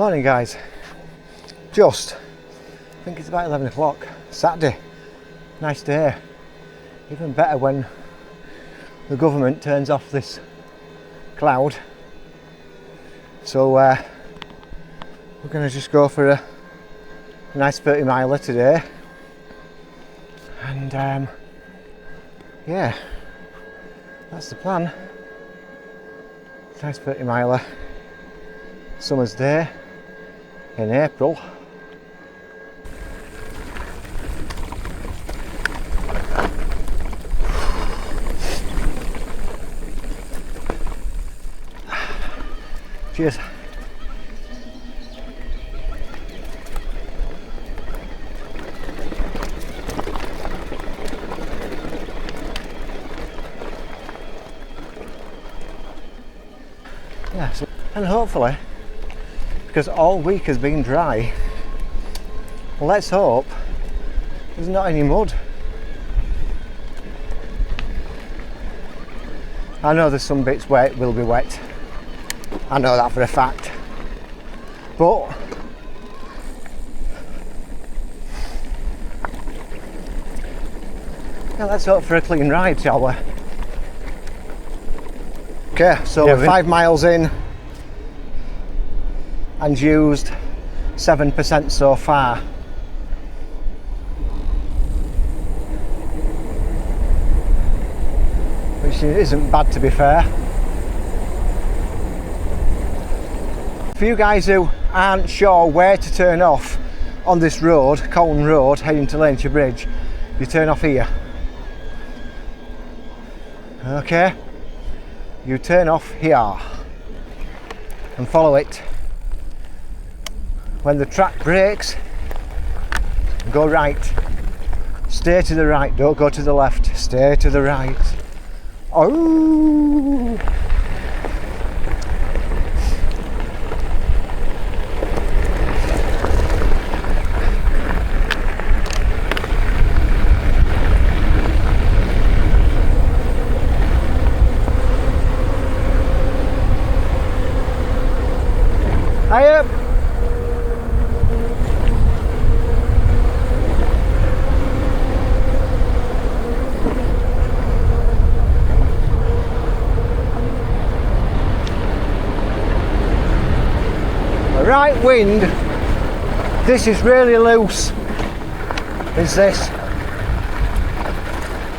Morning guys, I think it's about 11 o'clock, Saturday, nice day, even better when the government turns off this cloud, so we're going to just go for a nice 30 miler today, and yeah, that's the plan. Nice 30 miler, summer's day in April. Cheers. Yeah, so, and hopefully, because all week has been dry, let's hope there's not any mud. I know there's some bits where it will be wet, I know that for a fact, but yeah, let's hope for a clean ride, shall we? Okay, so we're 5 miles in and used 7% so far. Which isn't bad, to be fair. For you guys who aren't sure where to turn off on this road, Colne Road, heading to Lancashire Bridge, you turn off here. Okay? You turn off here and follow it. When the track breaks, go right. Stay to the right, don't go to the left. Stay to the right. Oh! Hiya! The right wind, this is really loose, is this.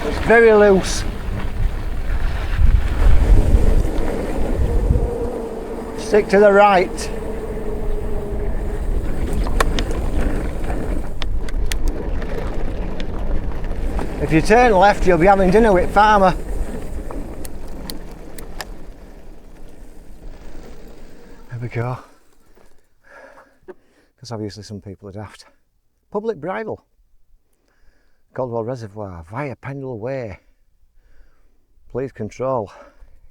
It's very loose. Stick to the right. If you turn left, you'll be having dinner with Farmer. There we go. Because obviously some people are daft. Public bridle. Caldwell Reservoir via Pendle Way. Please control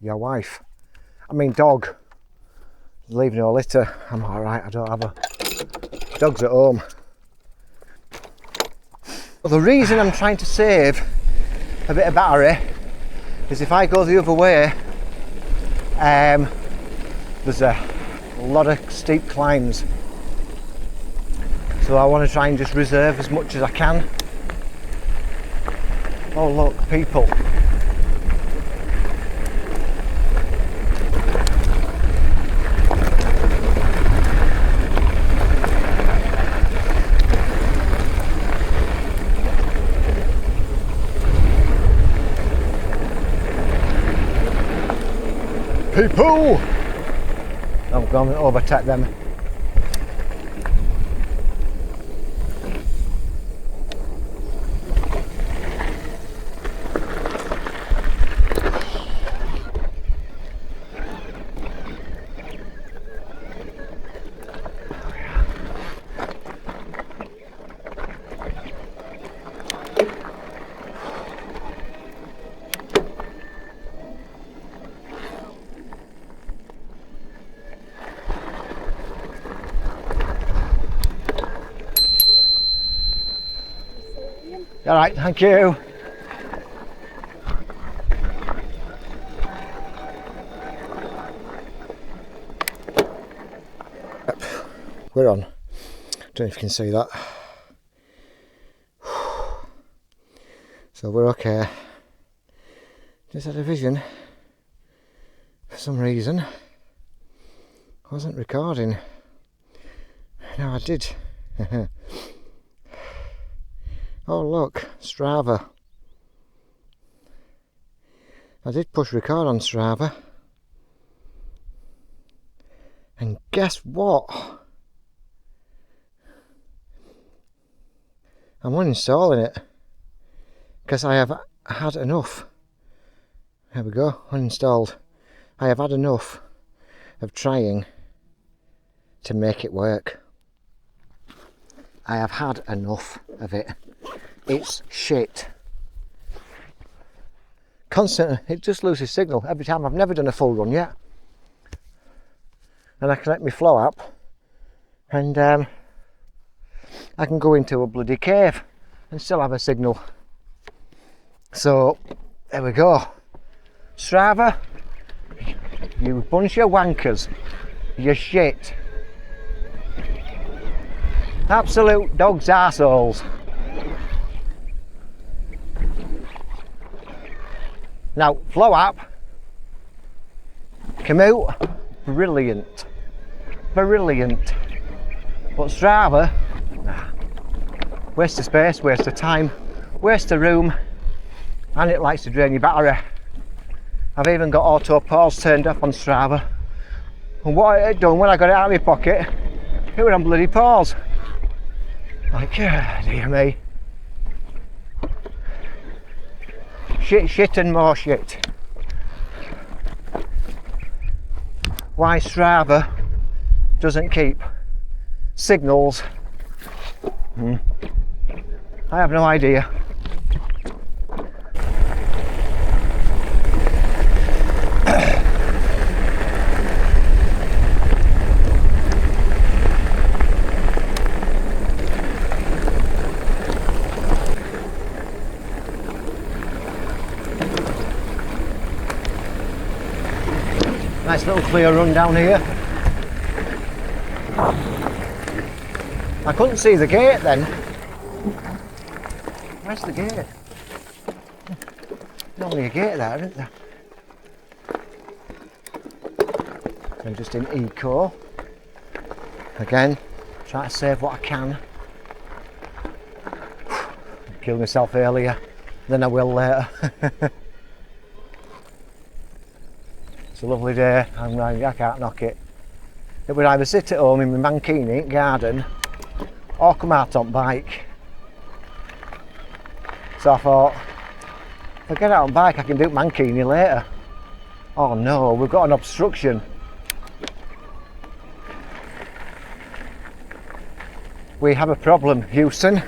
your wife. I mean dog. Leave no litter. I'm alright, I don't have a... Dog's at home. The reason I'm trying to save a bit of battery is if I go the other way, there's a lot of steep climbs, so I want to try and just reserve as much as I can. Oh look, people. People! I'm going to overtake them. All right, thank you. we're on. Don't know if you can see that. So we're okay. Just had a vision. For some reason, I wasn't recording. Now I did. Oh look, Strava. I did push record on Strava. And guess what? I'm uninstalling it. Because I have had enough. There we go, uninstalled. I have had enough of trying to make it work. I have had enough of it. It's shit. Constantly, it just loses signal every time. I've never done a full run yet. And I connect my flow app and I can go into a bloody cave and still have a signal. So, there we go. Strava, you bunch of wankers. You're shit. Absolute dog's arseholes. Now, flow app, commute, brilliant. Brilliant. But Strava, nah. Waste of space, waste of time, waste of room, and it likes to drain your battery. I've even got auto pause turned off on Strava. And what it done when I got it out of my pocket, it was on bloody pause. Like, dear me. Shit and more shit. Why Strava doesn't keep signals, I have no idea. Nice little clear run down here. I couldn't see the gate then. Where's the gate? Normally a gate there, isn't there? I'm just in eco. Again, try to save what I can. Killed myself earlier than I will later. It's a lovely day, I can't knock it. It would either sit at home in my mankini garden or come out on bike. So I thought, if I get out on bike I can do mankini later. Oh no, we've got an obstruction. We have a problem, Houston.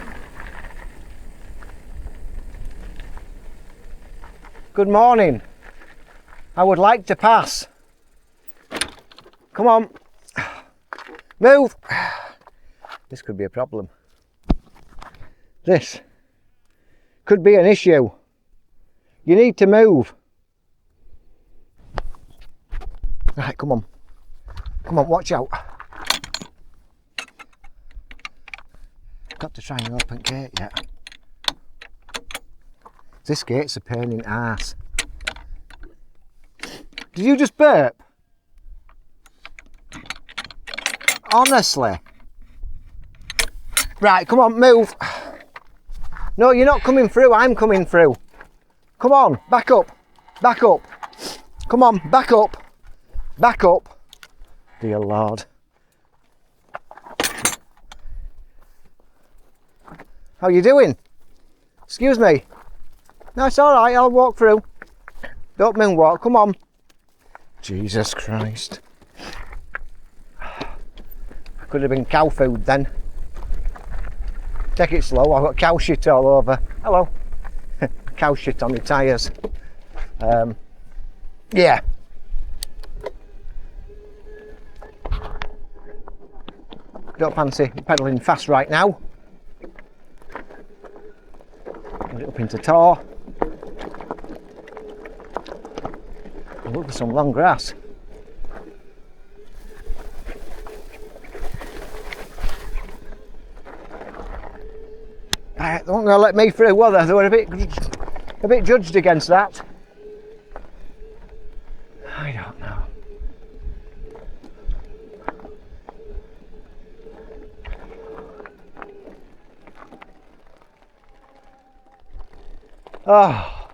Good morning. I would like to pass. Come on. Move. This could be a problem. This could be an issue. You need to move. Right, come on. Come on, watch out. Got to try and open gate yet. This gate's a pain in the arse. Did you just burp? Honestly. Right, come on, move. No, you're not coming through, I'm coming through. Come on, back up. Back up. Come on, back up. Back up. Dear Lord. How you doing? Excuse me. No, it's alright, I'll walk through. Don't moonwalk, come on. Jesus Christ. Could have been cow food then. Take it slow, I've got cow shit all over. Hello. Cow shit on the tyres. Yeah. Don't fancy pedalling fast right now. Get it up into tar. Look for some long grass. They weren't going to let me through, were they? They were a bit judged against that. I don't know. Oh.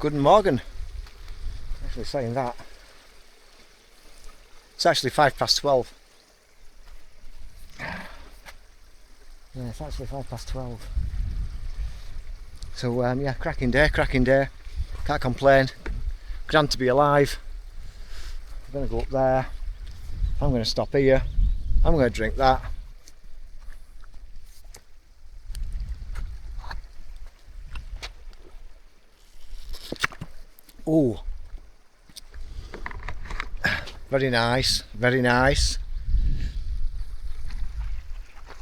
Good morning. Actually saying that. It's actually 12:05. Yeah, it's actually 12:05. So yeah, cracking day. Can't complain. Grand to be alive. I'm going to go up there. I'm going to stop here. I'm going to drink that. Oh, very nice, very nice.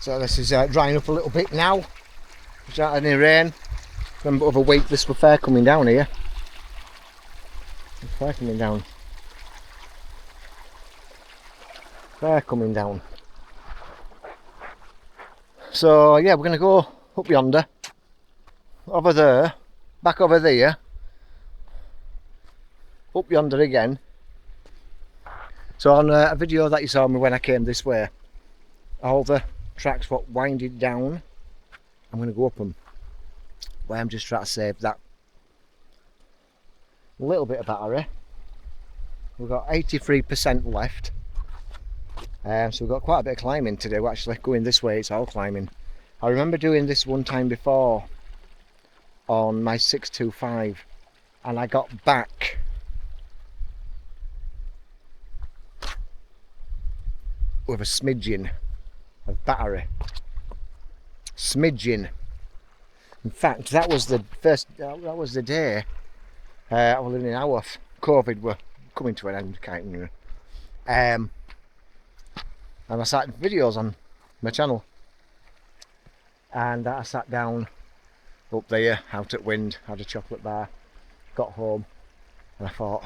So this is drying up a little bit now. There's not any rain. Remember, of a week this was fair coming down here. Fair coming down. Fair coming down. So yeah, we're going to go up yonder, over there, back over there, up yonder again. So on a video that you saw me when I came this way, all the tracks what winded down, I'm going to go up them. Where I'm just trying to save that little bit of battery. We've got 83% left. So we've got quite a bit of climbing to do. Actually, going this way, it's all climbing. I remember doing this one time before on my 625, and I got back with a smidgen of battery. Smidgen. In fact, that was the day I was living in Haworth. COVID were coming to an end, kind of. And I started videos on my channel, and I sat down up there, out at wind, had a chocolate bar, got home, and I thought,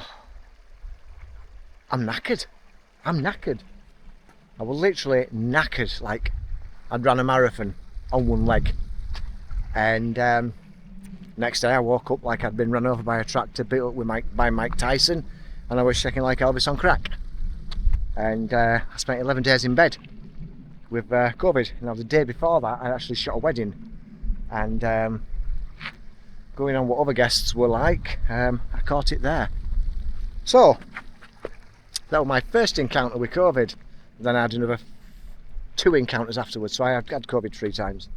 I'm knackered. I was literally knackered, like I'd run a marathon on one leg. And next day I woke up like I'd been run over by a tractor, beat up by Mike Tyson, and I was shaking like Elvis on crack. And I spent 11 days in bed with COVID. Now the day before that I actually shot a wedding, and going on what other guests were like, I caught it there. So that was my first encounter with COVID. Then I had another 2 encounters afterwards, so I had COVID 3 times.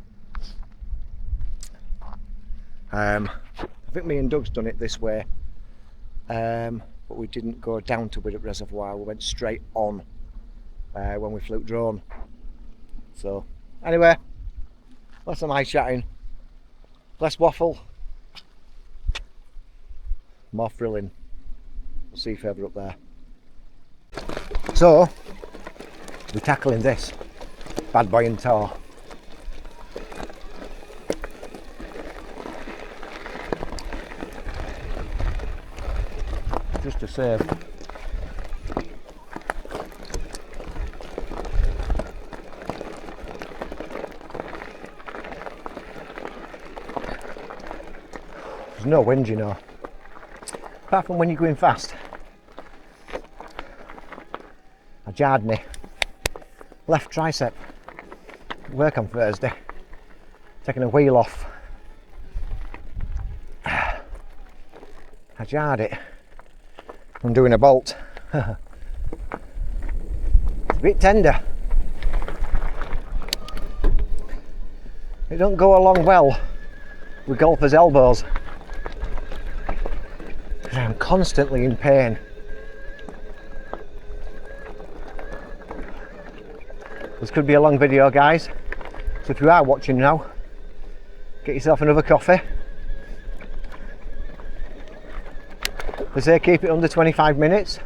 I think me and Doug's done it this way, but we didn't go down to Widdop Reservoir, we went straight on when we flew drone. So anyway, less of my chatting, less waffle, more thrilling. We'll see you further up there. So we're tackling this bad boy in tow. Just to save. There's no wind, you know, apart from when you're going fast. I jarred me left tricep at work on Thursday, taking a wheel off. I jarred it. I'm doing a bolt. It's a bit tender. It don't go along well with golfers' elbows, because I'm constantly in pain. This could be a long video, guys, so if you are watching now, get yourself another coffee. They say keep it under 25 minutes.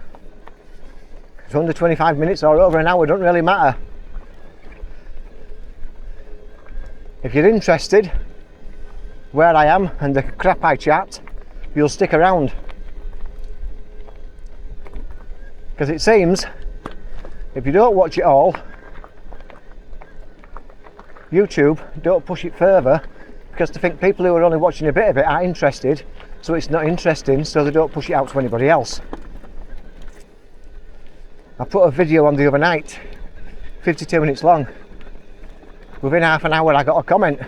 If it's under 25 minutes or over an hour, it doesn't really matter. If you're interested where I am and the crap I chat, you'll stick around. Because it seems, if you don't watch it all, YouTube don't push it further, because they think people who are only watching a bit of it aren't interested, so it's not interesting, so they don't push it out to anybody else. I put a video on the other night, 52 minutes long. Within half an hour I got a comment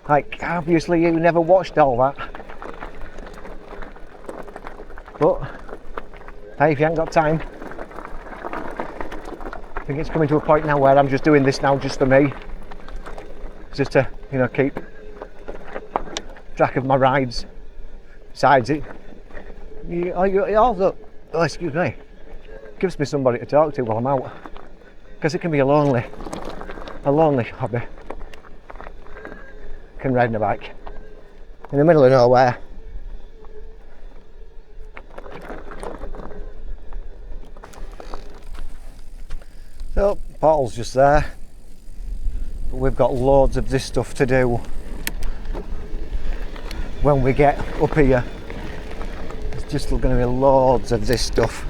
like, obviously you never watched all that. But hey, if you haven't got time, I think it's coming to a point now where I'm just doing this now just for me, just to, you know, keep track of my rides. Besides it, excuse me, gives me somebody to talk to while I'm out, because it can be a lonely hobby. Can riding a bike in the middle of nowhere. So Paul's just there, but we've got loads of this stuff to do when we get up here. There's just going to be loads of this stuff,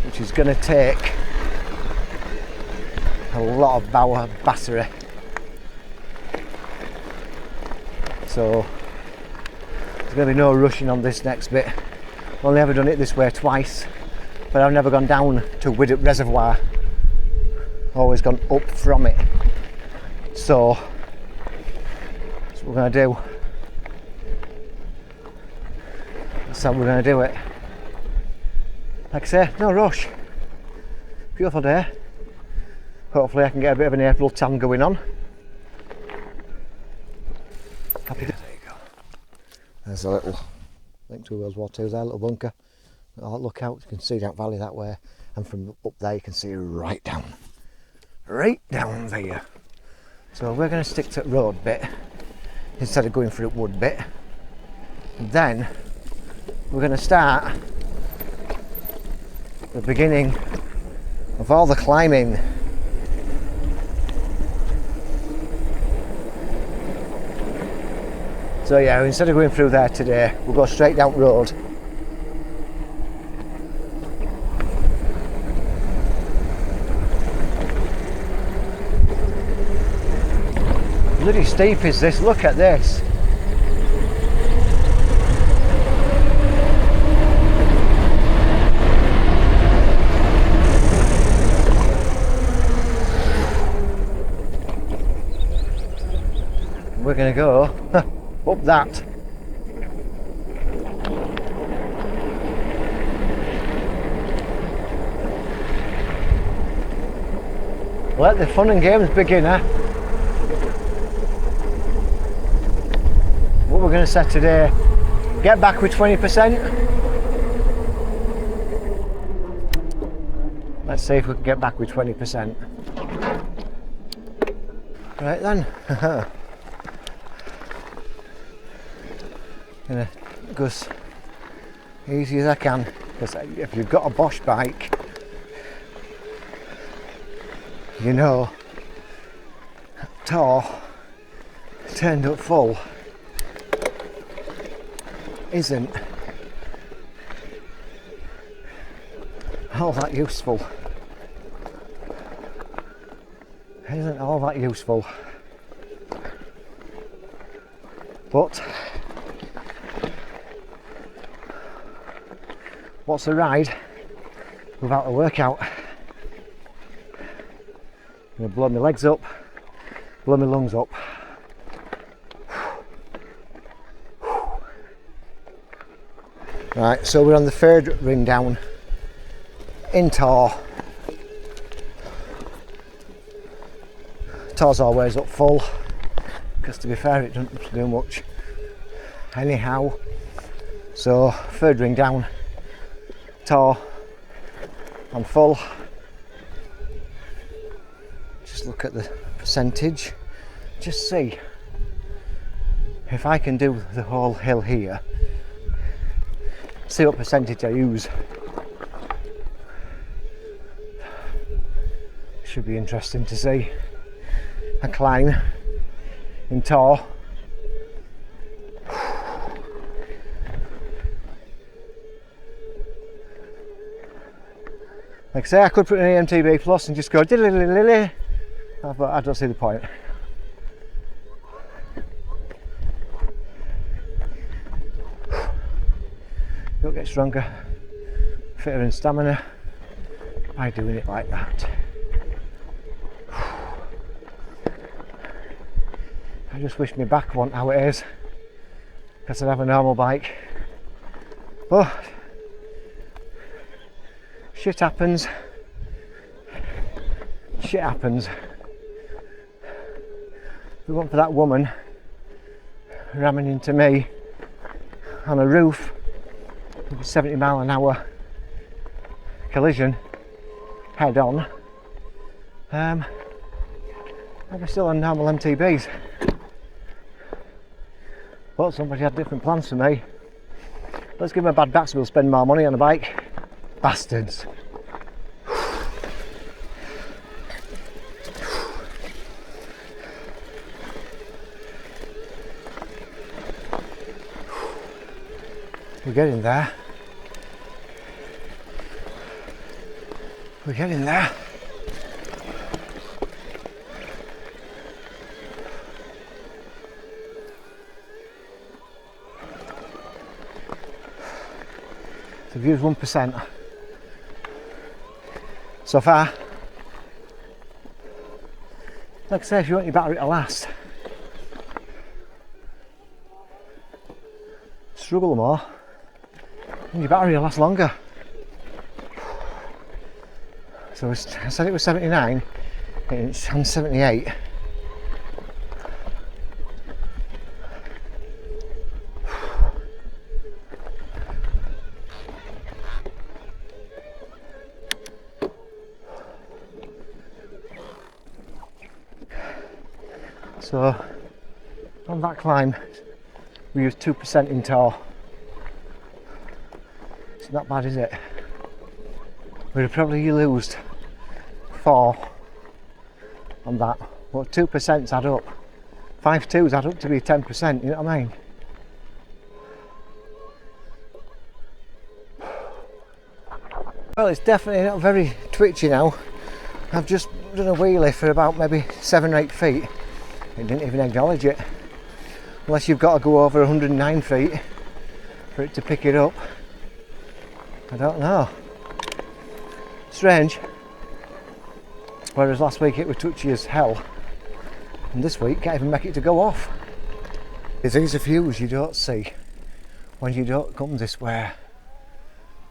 which is going to take a lot of our battery. So there's going to be no rushing on this next bit. I've only ever done it this way twice, but I've never gone down to Widdop Reservoir. Always gone up from it. So that's what we're going to do. That's how we're going to do it. Like I say, no rush. Beautiful day. Hopefully I can get a bit of an April tan going on. Happy day. There you go. There's a little link to World War II there, a little bunker. Oh, look out, you can see that valley that way, and from up there you can see right down there. So we're going to stick to the road bit instead of going through the wood bit. And then we're going to start the beginning of all the climbing. So yeah, instead of going through there today, we'll go straight down the road. Bloody steep is this, look at this. We're going to go up that. Let the fun and games begin, eh? What we're going to set today, get back with 20%. Let's see if we can get back with 20%. Right then. Gonna go as easy as I can, because if you've got a Bosch bike, you know, Tor turned up full isn't all that useful. Isn't all that useful. But what's a ride without a workout? I'm going to blow my legs up, blow my lungs up. Right, so we're on the third ring down in Tor. Tor's always up full, because to be fair it doesn't do much anyhow. So third ring down, Tor on full. Just look at the percentage, just see if I can do the whole hill here. See what percentage I use. Should be interesting to see. I climb in Tor. Like I say, I could put an EMTB plus and just go diddly-diddly-diddly, but I don't see the point. stronger, fitter in stamina by doing it like that. I just wish my back wasn't how it is, because I'd have a normal bike. But shit happens. Shit happens. If it weren't for that woman ramming into me on a roof with a 70 mile an hour collision head on, I'd be still on normal EMTBs. But somebody had different plans for me. Let's give them a bad back so we'll spend more money on a bike. Bastards. We're getting there. We're getting there. The view's 1% so far. Like I say, if you want your battery to last, struggle more, and your battery will last longer. So I said it was 79, and it's on 78. So on that climb we used 2% in tow. It's not bad, is it? We'd probably lose 4 on that, but 2% add up. 5 2s add up to be 10%, you know what I mean? Well, it's definitely not very twitchy now. I've just done a wheelie for about maybe 7 or 8 feet. It didn't even acknowledge it. Unless you've got to go over 109 feet for it to pick it up. I don't know. Strange. Whereas last week it was touchy as hell, and this week can't even make it to go off. These are views you don't see when you don't come this way.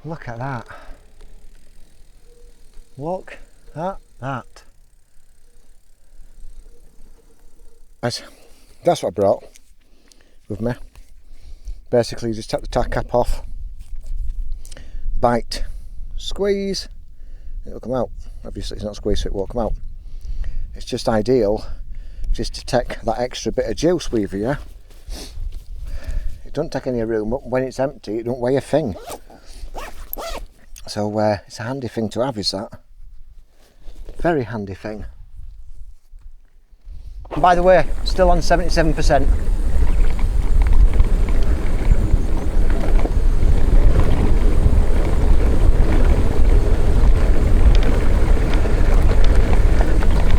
Look at that. Look at that. Right, that's what I brought with me. Basically you just take the tire cap off, bite, squeeze, it'll come out. Obviously it's not squeezed so it won't come out. It's just ideal just to take that extra bit of juice with you. It doesn't take any room, but when it's empty it don't weigh a thing. So it's a handy thing to have, is that? Very handy thing. And by the way, still on 77%.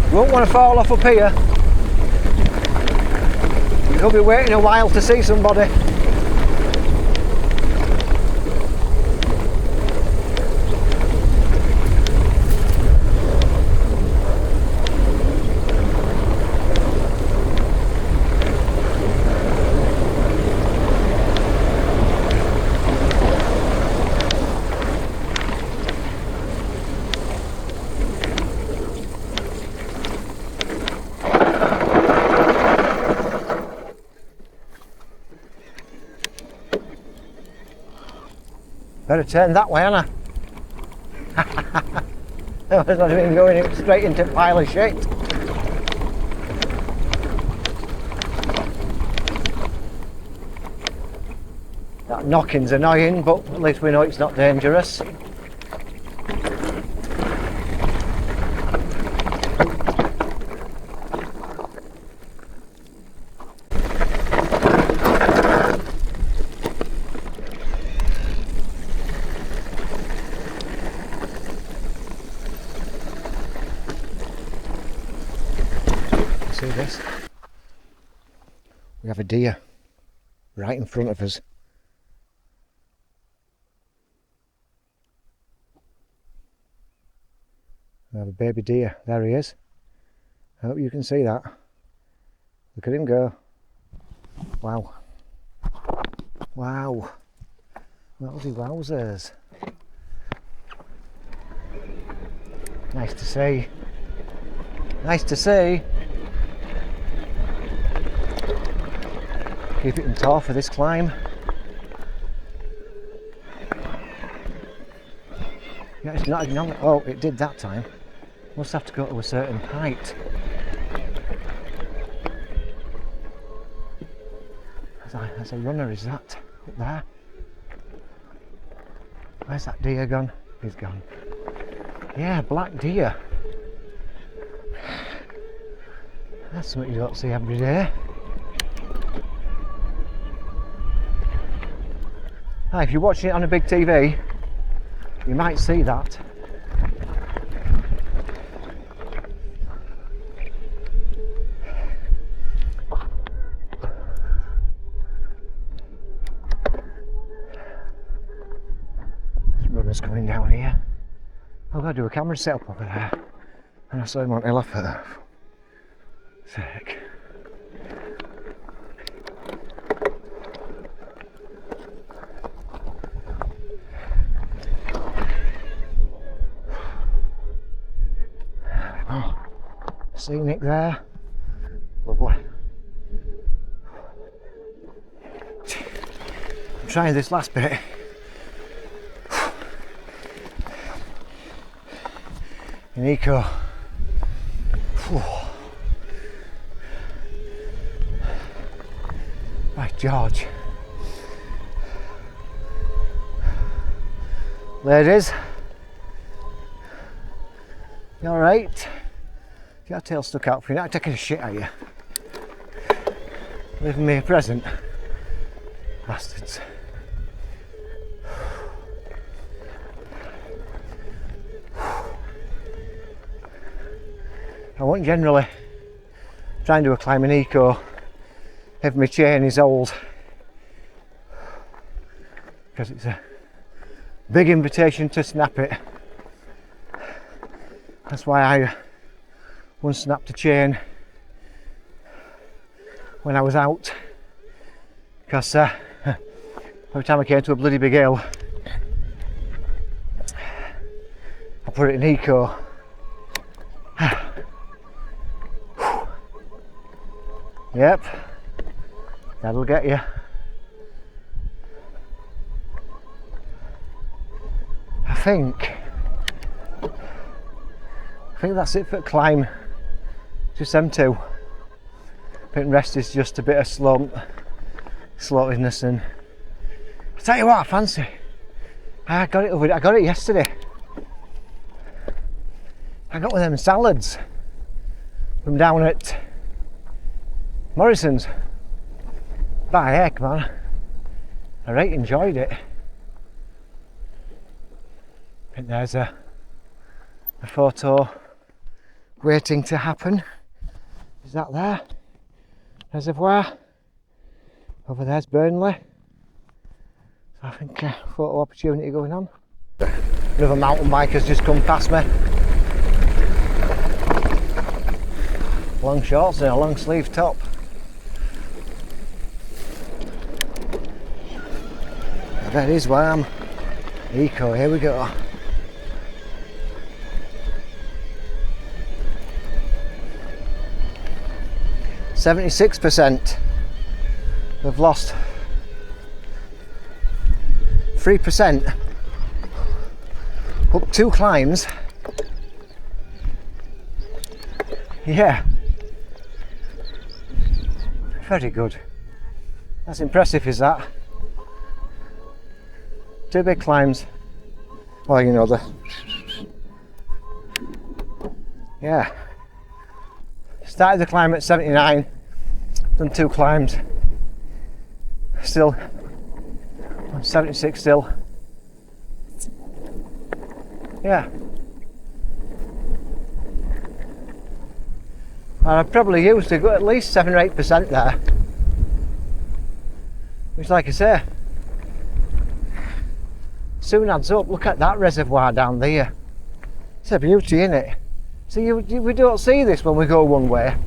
You won't want to fall off up here. You'll be waiting a while to see somebody. Better turn that way, Anna. I was not even going straight into a pile of shit. That knocking's annoying, but at least we know it's not dangerous. See this? We have a deer right in front of us. We have a baby deer. There he is. I hope you can see that. Look at him go. Wow. Wow. Wowsy wowzers. Nice to see. Nice to see. Keep it in tow for this climb. Yeah, it's not even on. Oh, it did that time. Must have to go to a certain height. As a runner, is that up there? Where's that deer gone? He's gone. Yeah, black deer. That's something you don't see every day. Ah, if you're watching it on a big TV, you might see that. Runners coming down here. I've got to do a camera setup over there. And I saw him on elephant. Sick. Oh, scenic there. Lovely. I'm trying this last bit. In eco. Right, George. Ladies, you alright? You got a tail stuck out for you, not taking a shit, are you? Leaving me a present. Bastards. I won't generally try and do a climbing eco if my chain is old, because it's a big invitation to snap it. That's why I once snapped a chain when I was out, because every time I came to a bloody big hill I put it in eco. Yep, that'll get you. I think that's it for climb. Just them two. I think rest is just a bit of slowness, and I tell you what, I fancy. I got it yesterday. I got one of them salads from down at Morrison's. By heck, man, I right enjoyed it. I think there's a photo waiting to happen. Is that there? Reservoir. Over there's Burnley. So I think a photo opportunity going on. Another mountain biker's just come past me. Long shorts and a long sleeve top. I bet it is warm. Eco, here we go. %. We've lost 3%. Up 2 climbs. Yeah. Very good. That's impressive, is that? 2 big climbs. Well, you know, yeah. Started the climb at 79, done 2 climbs. Still, I'm 76 still. Yeah. And I've probably used to go at least 7 or 8% there. Which, like I say, soon adds up. Look at that reservoir down there. It's a beauty, isn't it? See, we don't see this when we go one way.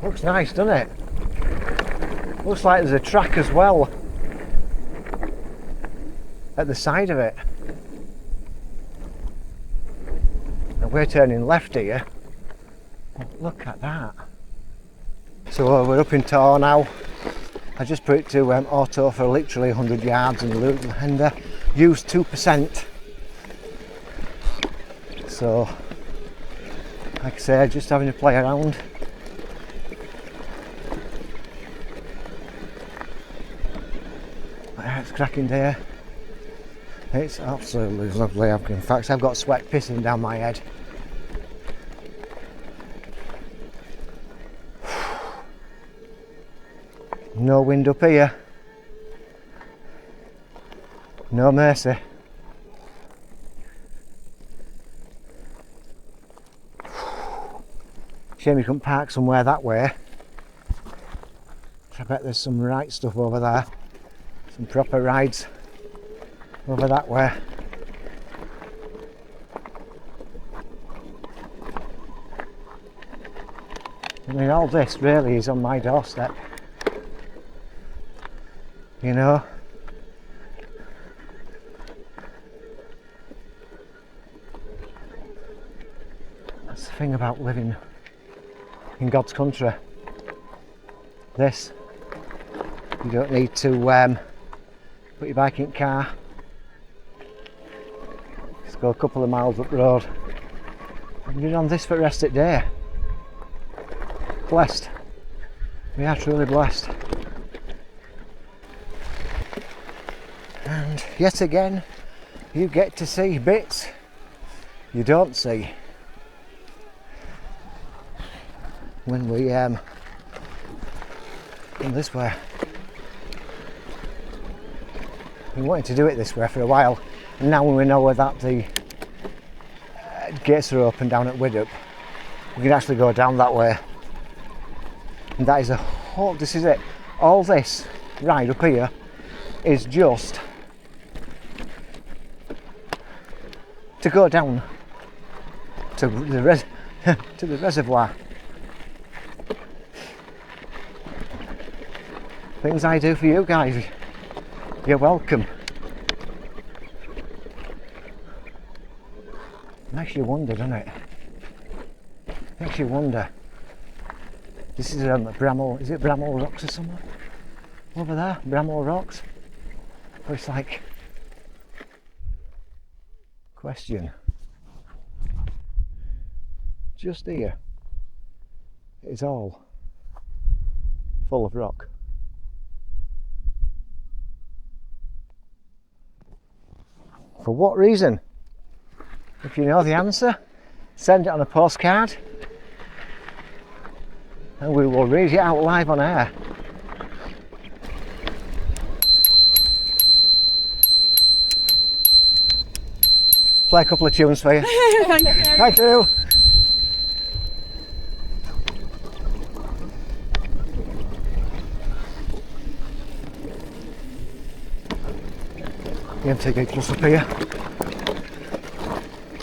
Looks nice, doesn't it? Looks like there's a track as well at the side of it. And we're turning left here. Look at that. So we're up in Tor now. I just put it to auto for literally 100 yards and used 2%. So, like I say, just having to play around. It's cracking day. It's absolutely lovely. In fact, I've got sweat pissing down my head. No wind up here. No mercy. Shame you couldn't park somewhere that way. I bet there's some right stuff over there. Some proper rides over that way. I mean, all this really is on my doorstep. You know? That's the thing about living in God's country. This, you don't need to put your bike in car. Just go a couple of miles up the road. I've been on this for the rest of the day. Blessed. We are truly blessed. And yet again, you get to see bits you don't see when we come this way. We wanted to do it this way for a while, and now when we know that the gates are open down at Widdop, we can actually go down that way. And that is this is it. All this ride up here is just to go down to the to the reservoir. Things I do for you guys. You're welcome. Makes you wonder, doesn't it? Makes you wonder. This is Bramall. Is it Bramall Rocks or something? Over there, Bramall Rocks. But it's like question. Just here, it's all full of rock. For what reason? If you know the answer, send it on a postcard and we will read it out live on air. Play a couple of tunes for you. Thank you. Thank you. EMTB plus up here.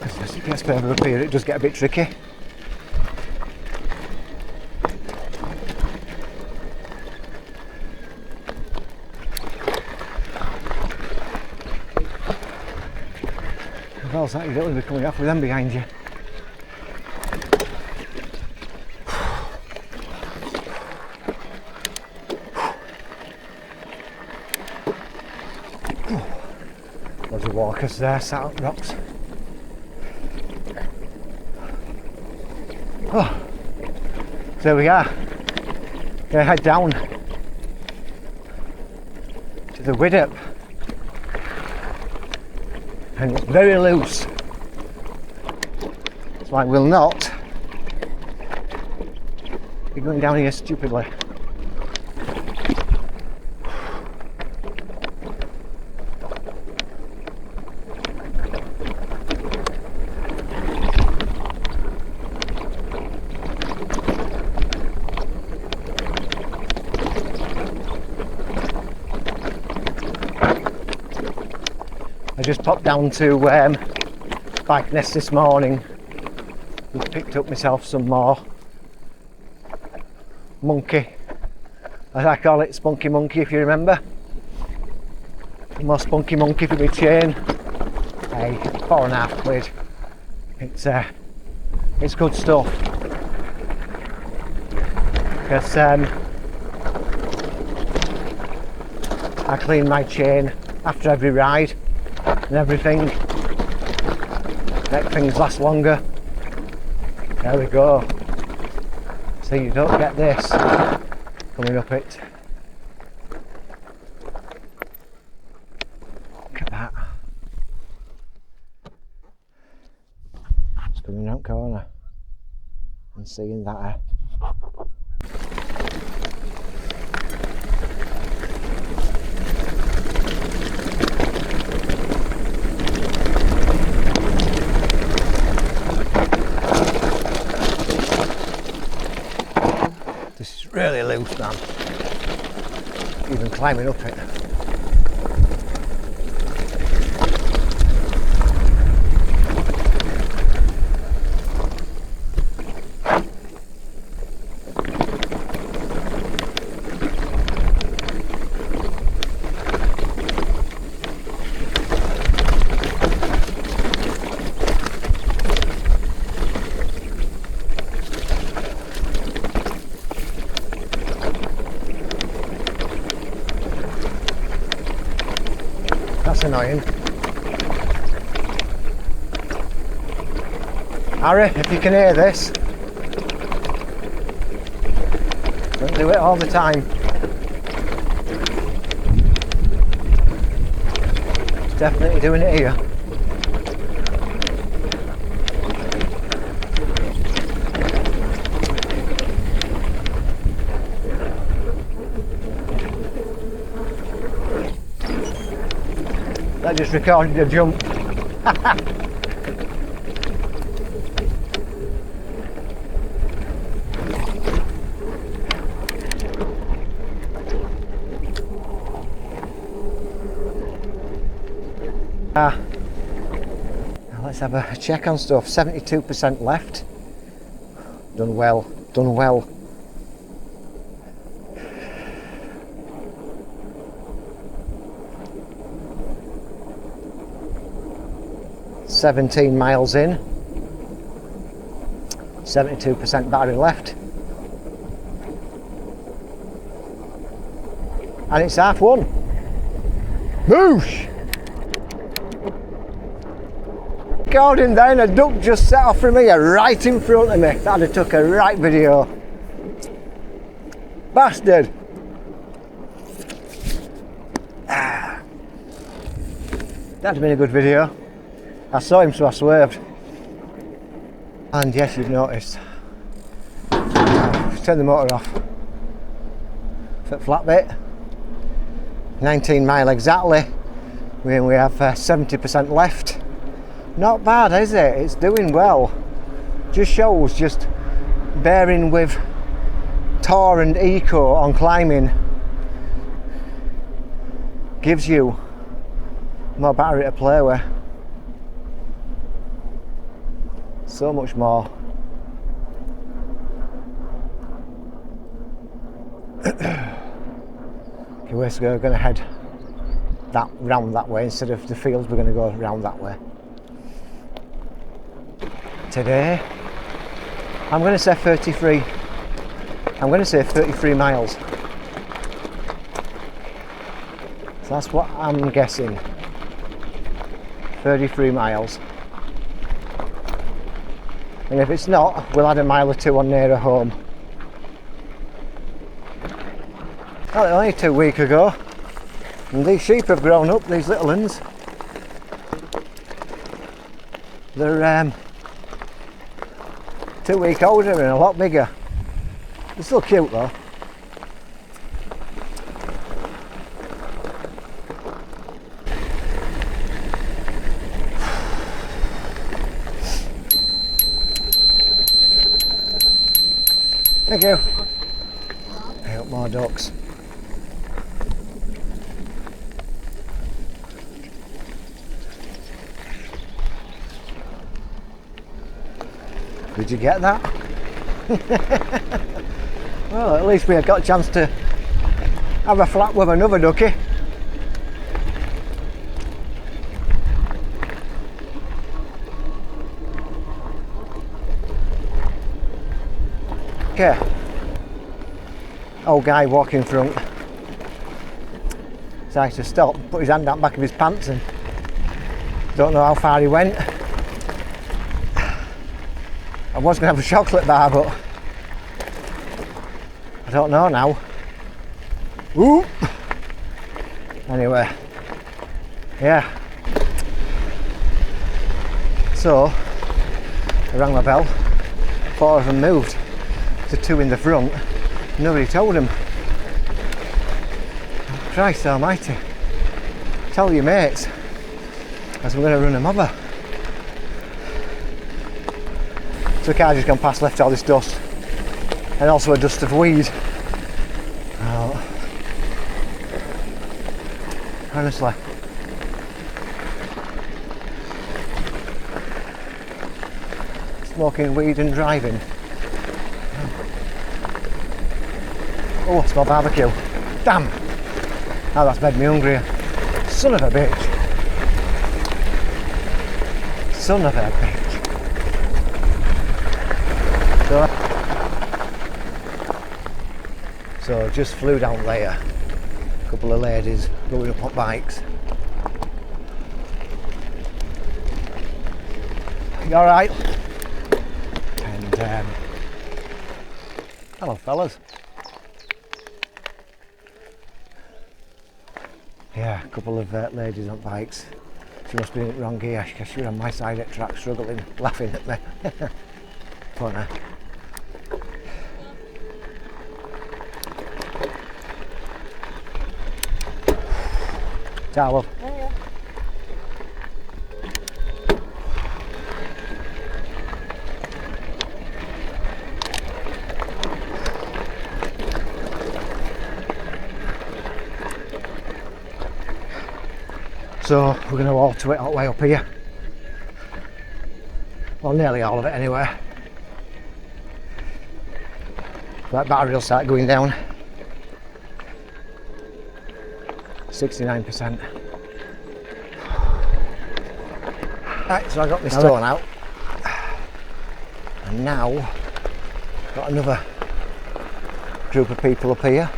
As it gets further up here, it does get a bit tricky. Well, that you don't want to be coming off with them behind you. Loads of walkers there, sat up rocks. Oh, so there we are. Gonna head down to the Widdop. And it's very loose, so I will not be going down here stupidly. I just popped down to spike nest this morning. We've picked up myself some more monkey, as I call it, spunky monkey, if you remember. More spunky monkey for my chain. Hey, £4.50. It's good stuff. Because I clean my chain after every ride and everything. Make things last longer. There we go. So you don't get this coming up it. Look at that. Just coming round corner and seeing that. This is really loose, man. Even climbing up it. That's annoying. Harry, if you can hear this, don't do it all the time. It's definitely doing it here. That just recorded a jump. Now let's have a check on stuff. 72% left. Done well, done well. $17 miles in, 72% battery left, and it's half one. Boosh! Recording there, and a duck just set off from here right in front of me. That'd have took a right video. Bastard! That'd have been a good video. I saw him, so I swerved. And yes, you've noticed. Turn the motor off. Foot flat bit. 19 mile exactly. We have 70% left. Not bad, is it? It's doing well. Just shows just bearing with Tor and Eco on climbing gives you more battery to play with. So much more. Okay, we're going to head round that way instead of the fields. We're going to go round that way. Today, I'm going to say 33. I'm going to say 33 miles. So that's what I'm guessing. 33 miles. And if it's not, we'll add a mile or two on nearer home. Well, only 2 weeks ago, and these sheep have grown up, these little ones. They're 2 weeks older and a lot bigger. They're still cute though. Thank you. I got more ducks. Did you get that? Well, at least we got a chance to have a flap with another ducky. Okay. Old guy walking in front. Decided to stop, put his hand out the back of his pants, and don't know how far he went. I was going to have a chocolate bar, but I don't know now. Ooh. Anyway, yeah. So I rang my bell. 4 of them moved to 2 in the front. Nobody told him. Christ almighty. Tell your mates, as we're going to run them over. So the car just gone past, left all this dust, and also a dust of weed. Oh. Honestly. Smoking weed and driving. Oh, I smell barbecue. Damn! Now that's made me hungrier. Son of a bitch. Son of a bitch. So just flew down there. A couple of ladies going up on bikes. You alright? And hello fellas. Yeah, a couple of ladies on bikes. She must be in the wrong gear because she was on my side of the track struggling, laughing at me. Funny. Ciao, love. Hiya. So we're going to alter it all the way up here. Well, nearly all of it anyway. That battery will start going down. 69%. Right, so I got my stone out. And now got another group of people up here.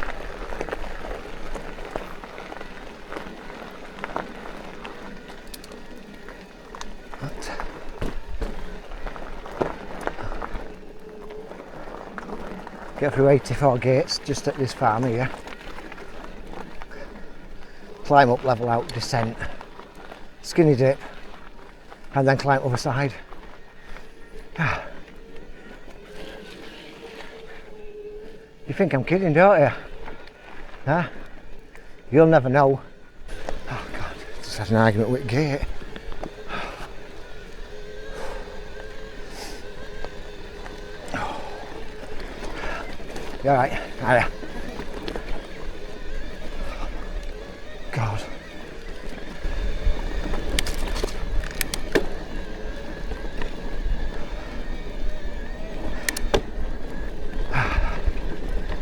Get through 84 gates just at this farm here. Climb up, level out, descent, skinny dip, and then climb other side. You think I'm kidding, don't you? Huh? You'll never know. Oh God, just had an argument with gate. You alright? Are you? God.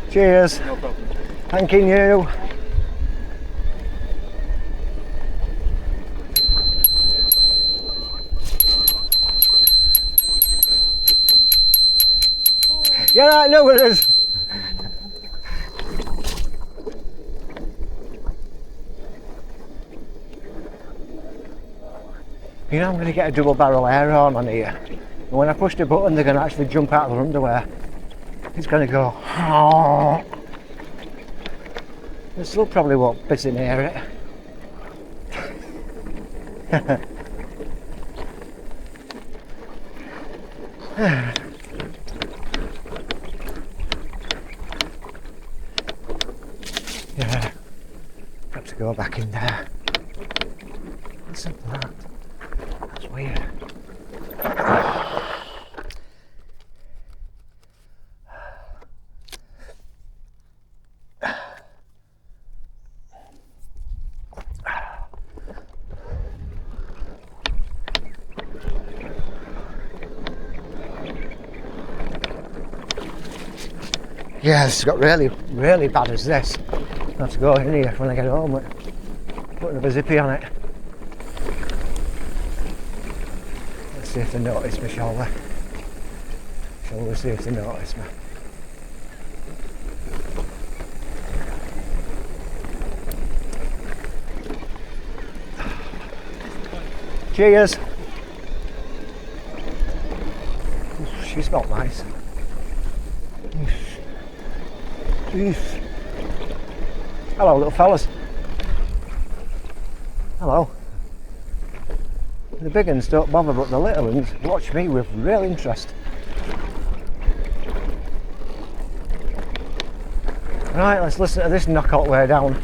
Cheers. No problem. Thanking you. You're right, no worries. You know I'm going to get a double barrel air horn on here. And when I push the button, they're going to actually jump out of their underwear. It's going to go. They still probably won't piss in hear it. Yeah, got to go back in there. Listen to that. That's weird. Yeah, this has got really, really bad as this. I have to go in here when I get home with putting a zippy on it. Let's see if they notice me, shall we? Shall we see if they notice me? Cheers! Oof, she smelled nice. Oof. Hello, little fellas. Hello. The big ones don't bother, but the little ones watch me with real interest. Right, let's listen to this knockout way down.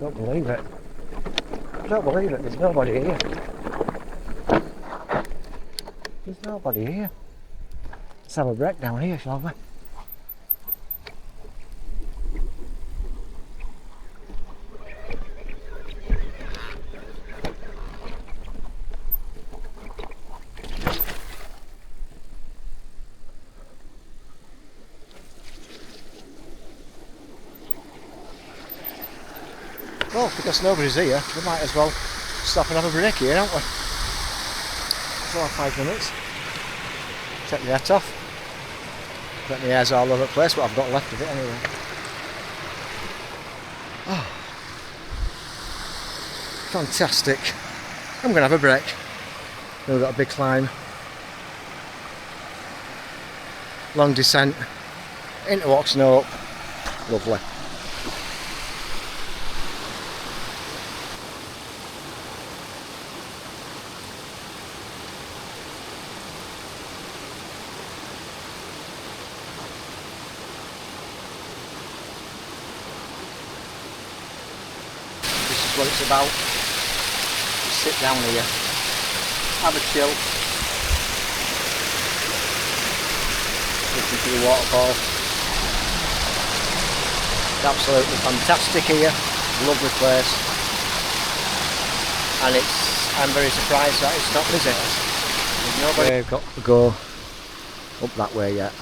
Don't believe it. I don't believe it. There's nobody here. There's nobody here. Let's have a break down here, shall we? Well, because nobody's here, we might as well stop and have a break here, don't we? For 5 minutes. Take the net off. Get my hairs all over the place, but I've got left of it anyway. Oh. Fantastic. I'm going to have a break. We've got a big climb. Long descent. Into Oxnope. Lovely. What it's about. Just sit down here, have a chill, listen to the waterfall. It's absolutely fantastic here, lovely place, and I'm very surprised that it's not busy. There's nobody. We've got to go up that way yet.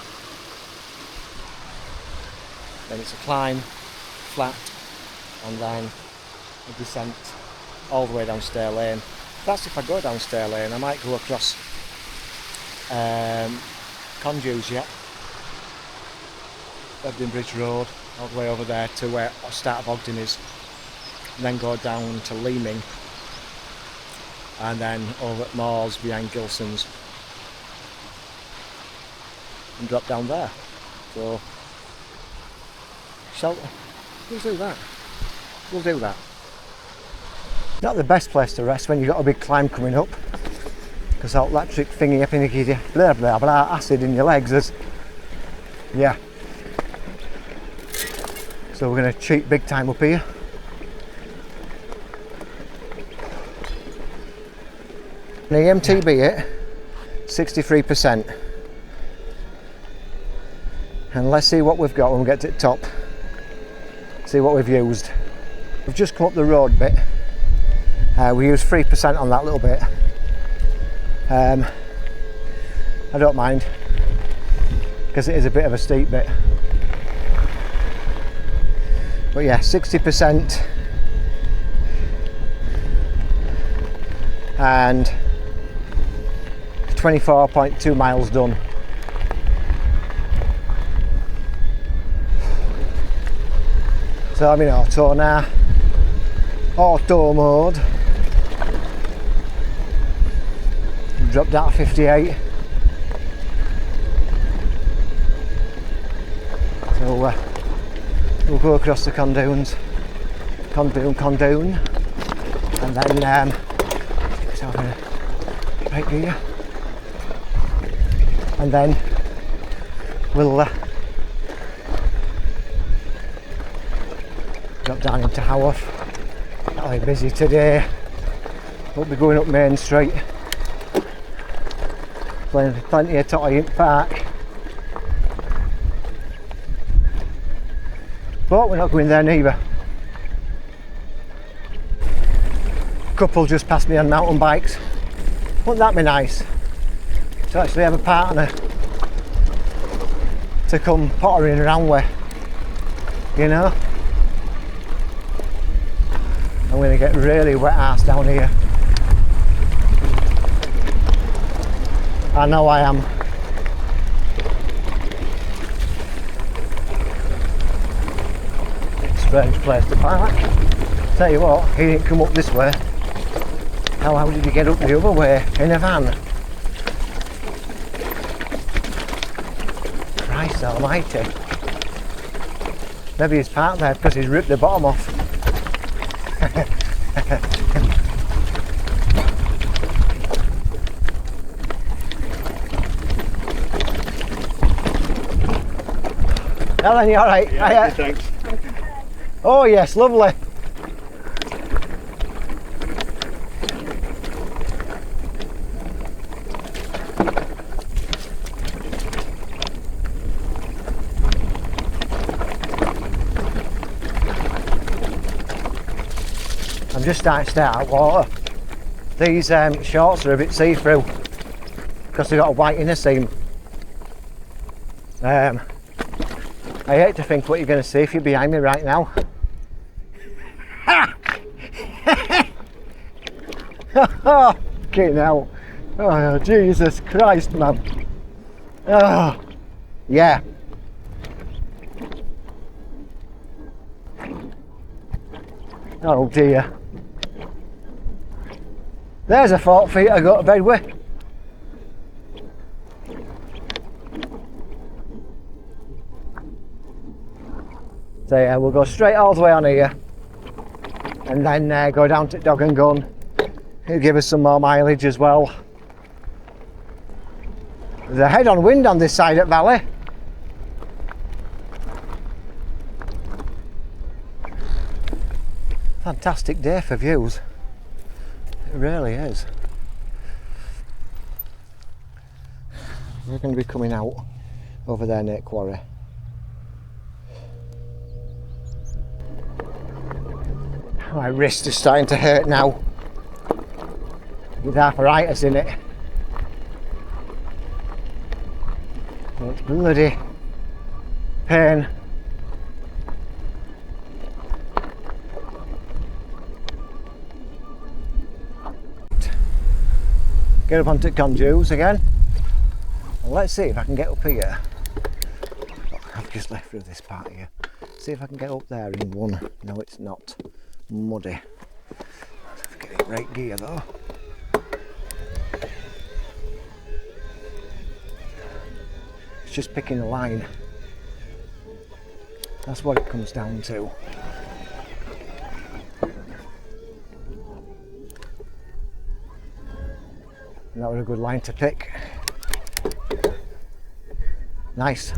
Then it's a climb, flat, and then a descent all the way down Stair Lane. That's if I go down Stair Lane. I might go across Condues yet. Ebden Bridge Road, all the way over there to where the start of Ogden is. And then go down to Leeming. And then over at Moors behind Gilson's. And drop down there. So, we'll do that. We'll do that. Not the best place to rest when you've got a big climb coming up, because that electric thingy up in the blah blah blah acid in your legs is, yeah. So we're going to cheat big time up here. The EMTB it 63%, and let's see what we've got when we get to the top. See what we've used. We've just come up the road bit. We used 3% on that little bit. I don't mind, because it is a bit of a steep bit. But yeah, 60% and 24.2 miles done. So I'm in auto now. Auto mode. dropped out of 58. So we'll go across the condoons, condoon, and then so I'm gonna right here, and then we'll drop down into Haworth. That'll be busy today. Won't be going up Main Street. Plenty of Totty in Park. But we're not going there neither. Couple just passed me on mountain bikes. Wouldn't that be nice? To actually have a partner to come pottering around with, you know? I'm going to get really wet ass down here. I know I am. Strange place to park. Tell you what, he didn't come up this way. How did he get up the other way in a van? Christ almighty. Maybe he's parked there because he's ripped the bottom off. Ellen, you alright? Yeah, thanks. Oh yes, lovely. I'm just starting to stay out of water. These shorts are a bit see-through because they've got a white inner seam. I hate to think what you're going to see if you're behind me right now. Oh, okay now. Oh, Jesus Christ, man. Oh, yeah. Oh dear. There's a 4 feet I go to bed with. So yeah, we'll go straight all the way on here and then go down to Dog and Gun. It'll give us some more mileage as well. There's a head-on wind on this side of Valley. Fantastic day for views. It really is. We're going to be coming out over there near Quarry. My wrist is starting to hurt now with arthritis in it. It's bloody pain. Get up onto Condues again. And let's see if I can get up here. I've just left through this part here. See if I can get up there in one. No, it's not. Muddy. Let's get it right gear though. It's just picking a line. That's what it comes down to. And that was a good line to pick. Nice.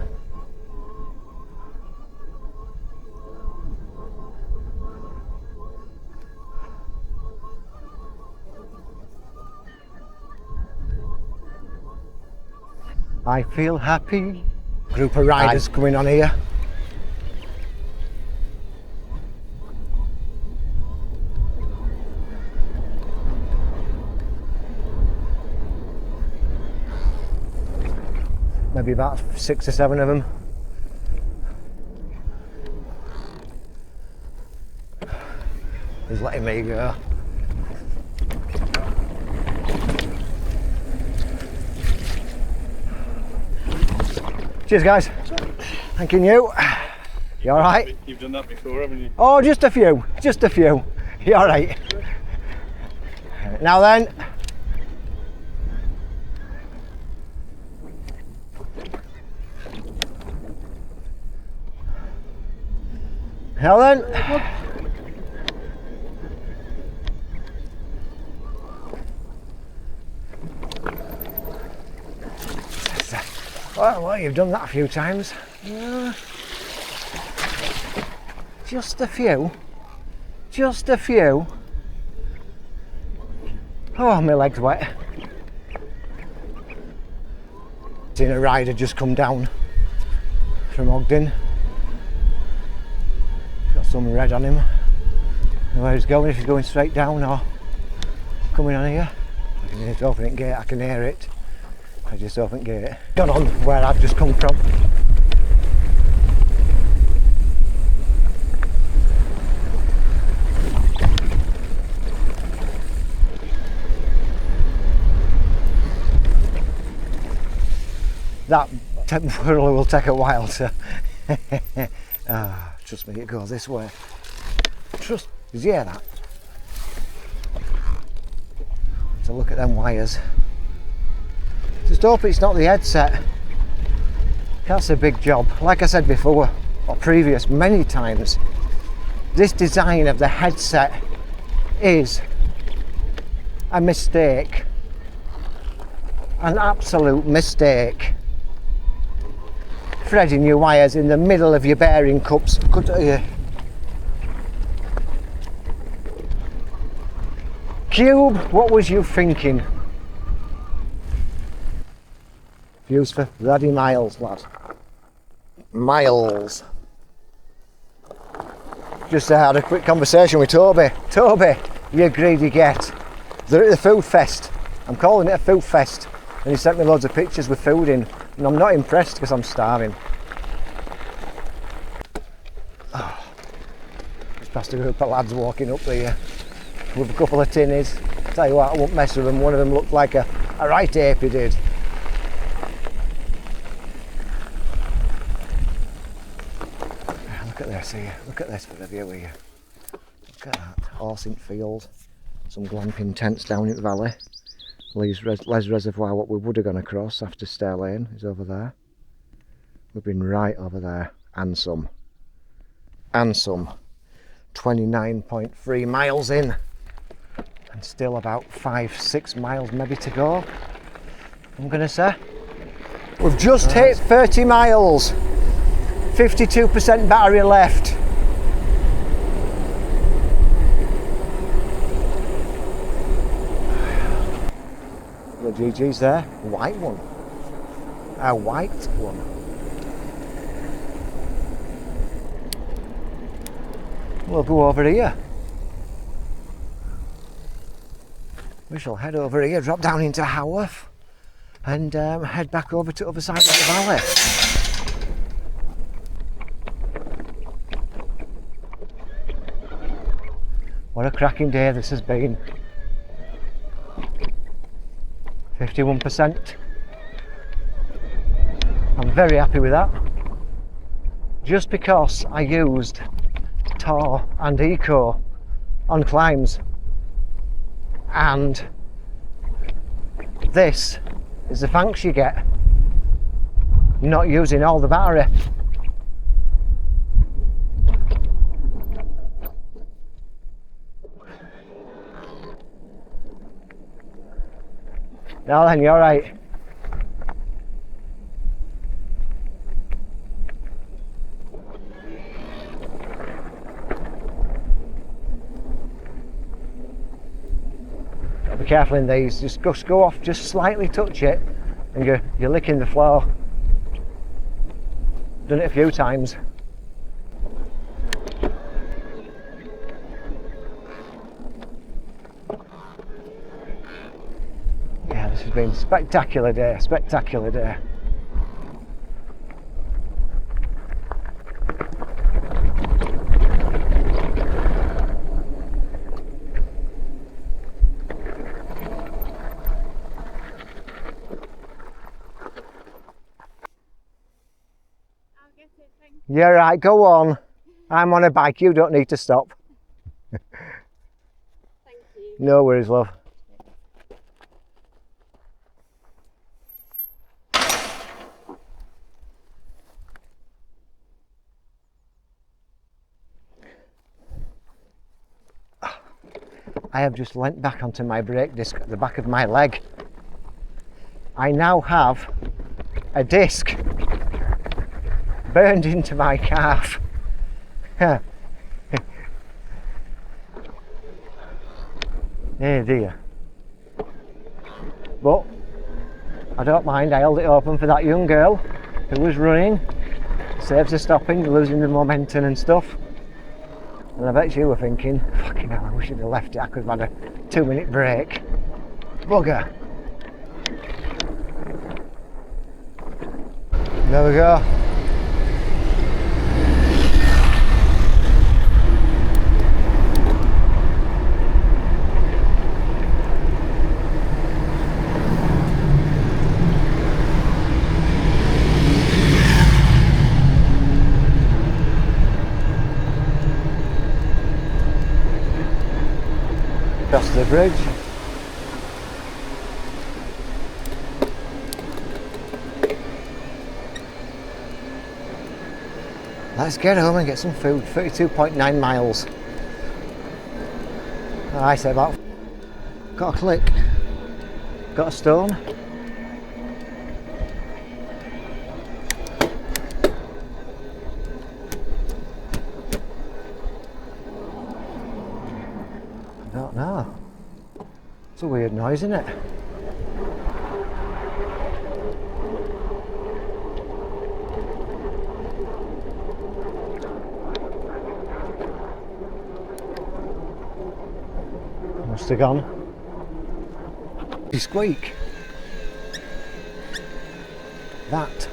I feel happy. Group of riders coming on here. Maybe about 6 or 7 of them. He's letting me go. Cheers guys. Thanking you. You alright? You've done that before, haven't you? Oh, just a few. Just a few. You alright? Now then. Now then. Well, you've done that a few times. Just a few. Just a few. Oh, my leg's wet. Seen a rider just come down from Ogden. Got some red on him. Where he's going, if he's going straight down or coming on here. I can just open it gate, I can hear it. I just open gate. Gone on where I've just come from. That temporarily will take a while to trust me, it goes this way. Trust, did you hear that? So look at them wires. Just hope it's not the headset. That's a big job. Like I said before, or previous many times, this design of the headset is a mistake. An absolute mistake. Threading your wires in the middle of your bearing cups. Cube, what was you thinking? Views for bloody miles, lad. Miles. Just had a quick conversation with Toby. Toby, you greedy get. They're at the food fest. I'm calling it a food fest. And he sent me loads of pictures with food in. And I'm not impressed because I'm starving. Oh. Just past a group of lads walking up here with a couple of tinnies. Tell you what, I won't mess with them. One of them looked like a right ape, he did. Look at this here. Look at this for the view here. Look at that. Horse in field. Some glamping tents down in the valley. Les Reservoir, what we would have gone across after Stair Lane, is over there. We've been right over there, and some. 29.3 miles in, and still about 5-6 miles maybe to go, I'm gonna say. We've just hit 30 miles, 52% battery left. The GG's there, white one. A white one. We'll go over here. We shall head over here, drop down into Haworth, and head back over to the other side of the valley. What a cracking day this has been. 51%. I'm very happy with that. Just because I used Tor and Eco on climbs, and this is the thanks you get, not using all the battery. Now then, you're right. Gotta be careful in these. Just go off, just slightly touch it, and you're licking the floor. Done it a few times. This has been a spectacular day, spectacular day. I'll get it, thank you. Yeah, right, go on. I'm on a bike, you don't need to stop. Thank you. No worries, love. I have just leant back onto my brake disc at the back of my leg. I now have a disc burned into my calf. Oh dear. But I don't mind, I held it open for that young girl who was running. Saves her stopping, losing the momentum and stuff. And I bet you were thinking, fucking hell, I wish I'd have left it, I could have had a 2-minute break. Bugger. There we go. Across the bridge. Let's get home and get some food. 32.9 miles. I say about. Got a click. Got a stone. I don't know. It's a weird noise, isn't it? Must have gone. You squeak. That.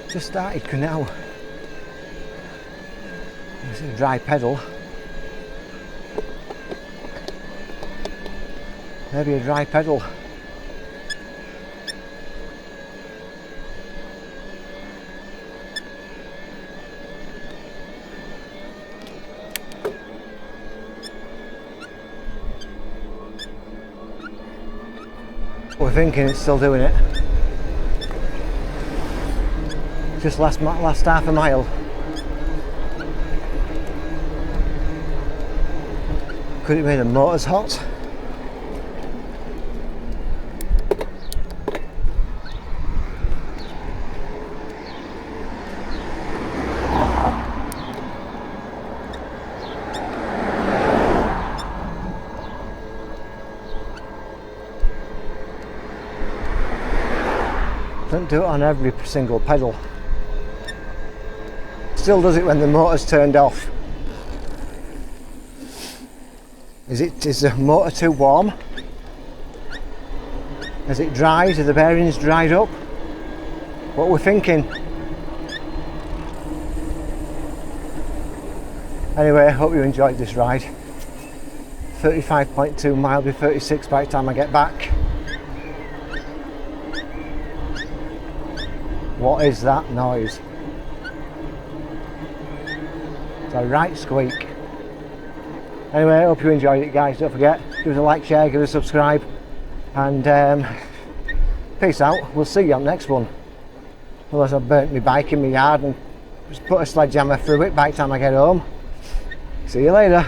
Just started canal. This is a dry pedal. Maybe a dry pedal. We're thinking it's still doing it. Just last half a mile. Could it be the motor's hot? Don't do it on every single pedal. Still does it when the motor's turned off. Is the motor too warm? Is it dried? Are the bearings dried up? What we're thinking. Anyway, I hope you enjoyed this ride. 35.2 miles, be 36 by the time I get back. What is that noise? It's a right squeak. Anyway, I hope you enjoyed it, guys. Don't forget, give us a like, share, give us a subscribe, and peace out. We'll see you on the next one. Otherwise I've burnt my bike in my yard and just put a sledgehammer through it by the time I get home. See you later.